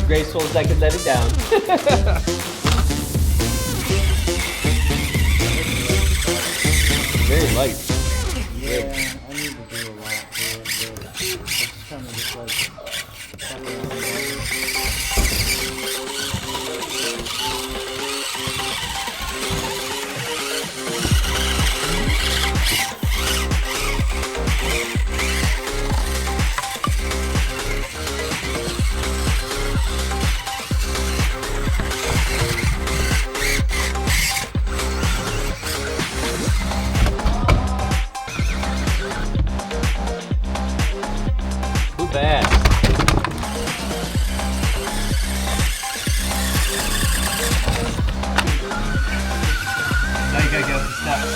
Graceful as I could let it down. Very light. Yeah, I need to do a lot to it, but it's kind of just like bad. Now you gotta get up the steps.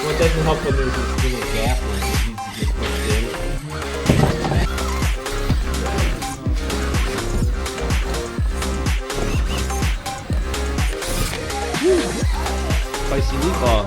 What doesn't help when there's this little gap where it needs to get pushed in. Spicy meatball.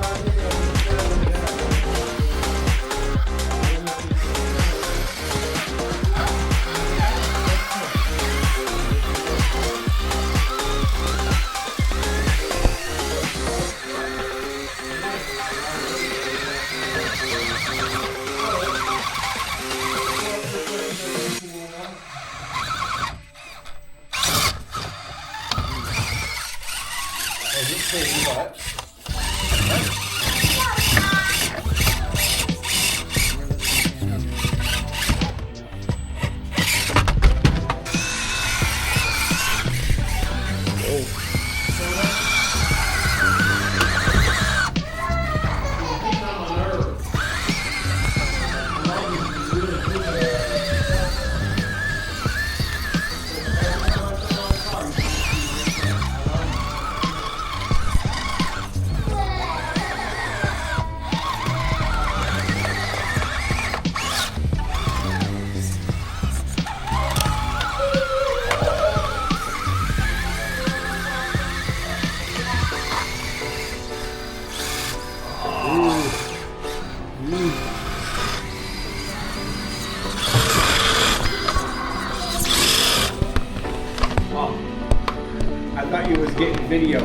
I thought you was getting video.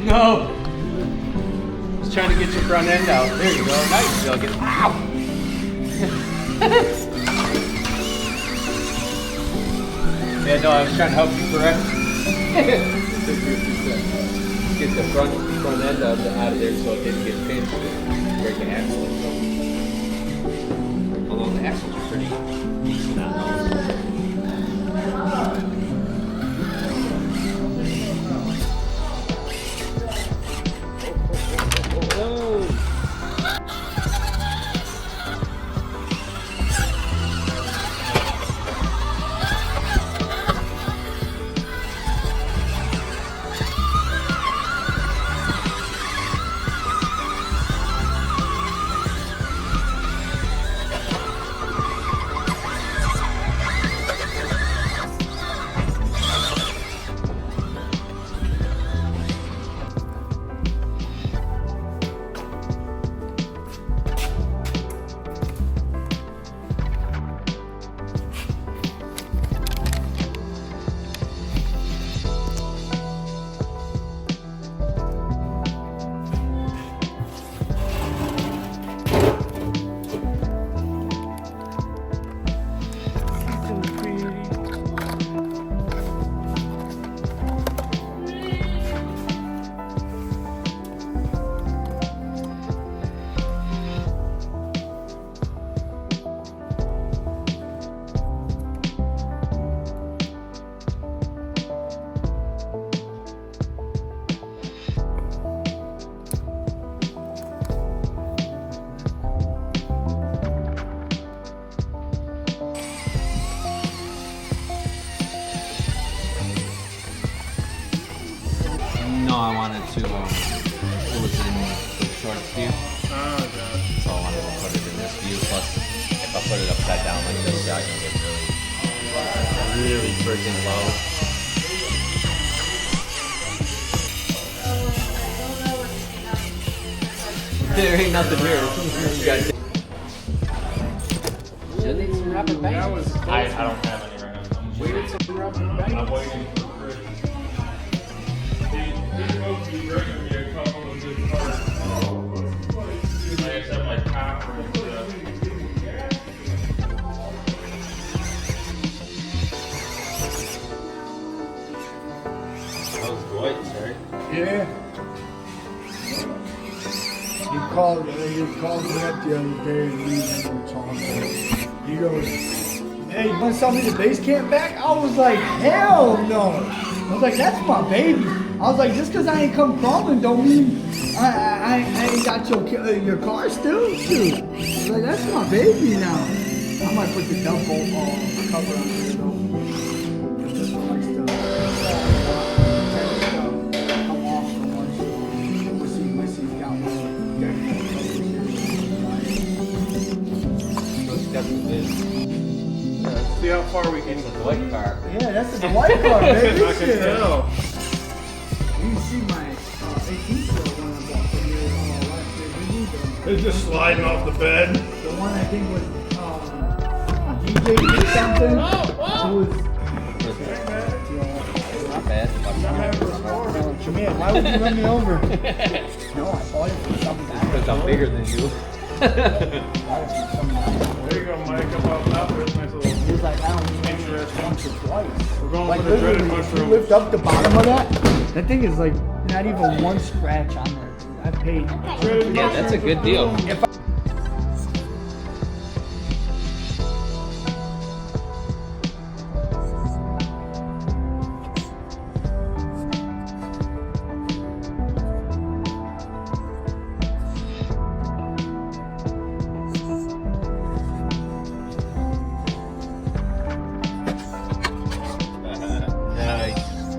No! I was trying to get your front end out. There you go. Now you can feel it. Ow! Yeah, no, I was trying to help you correct. Get the front end out of there so it didn't get pinched and break the axle. Although the axles are pretty decent on those. put it upside down like this, so I can get really freaking low. There ain't nothing here. You guys. Should need some rubber bands. I don't have any right now. We need some rubber bands. I'm waiting for Chris. He's supposed to be bringing me a couple of good cards. I just have like copper and stuff. That was Dwight's, right? Yeah. He called me up the other day and we were talking. He goes, hey, you want to sell me the base camp back? I was like, hell no. I was like, that's my baby. I was like, just because I ain't come crawling don't mean I ain't got your car still. Shoot. I was like, that's my baby now. I might put the double cover on there though. Just for like stuff. Come off from one show. Missy's got one. See how far we can. The white car. Yeah, that's the white car, baby. I can Shit. tell. You can see my 18 still one I bought from you last year. Didn't you? It's just sliding off the bed. The one I think was DJ or something. It was, Not bad. Jamil, why would you run me over? No, I bought it for something. Because I'm bigger than you. There you go, Mike. About that. There's nice little. He was like, I don't need it once or twice. We're going Like for the dreaded literally, if you mushroom. lift up the bottom of that, that thing is like not even one scratch on there. I paid. Yeah, that's a good deal. Nice.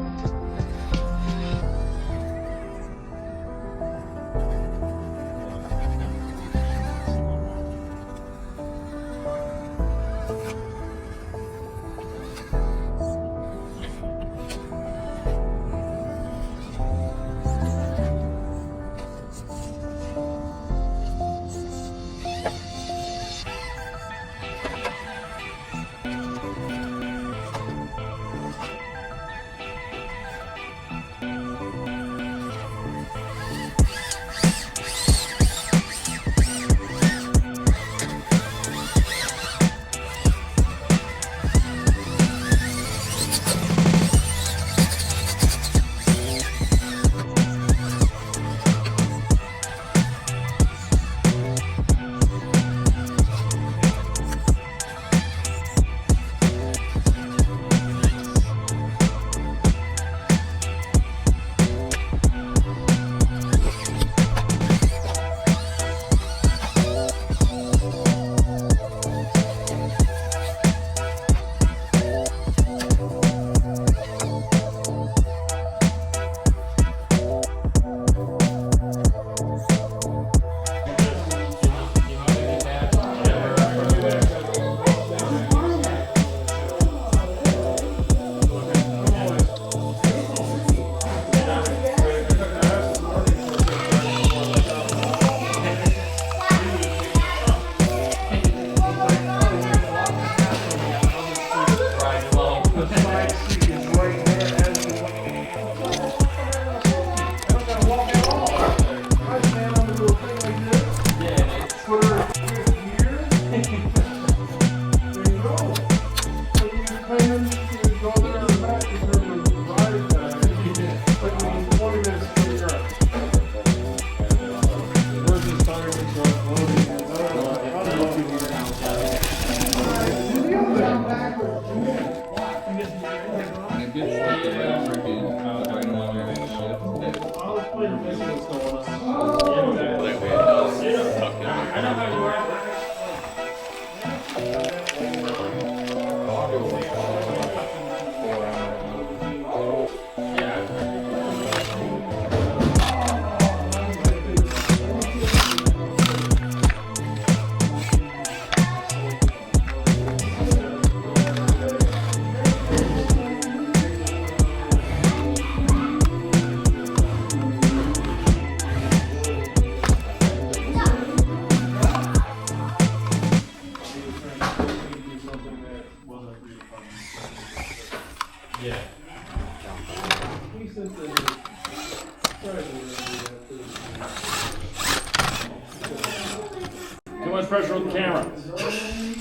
pressure on the camera.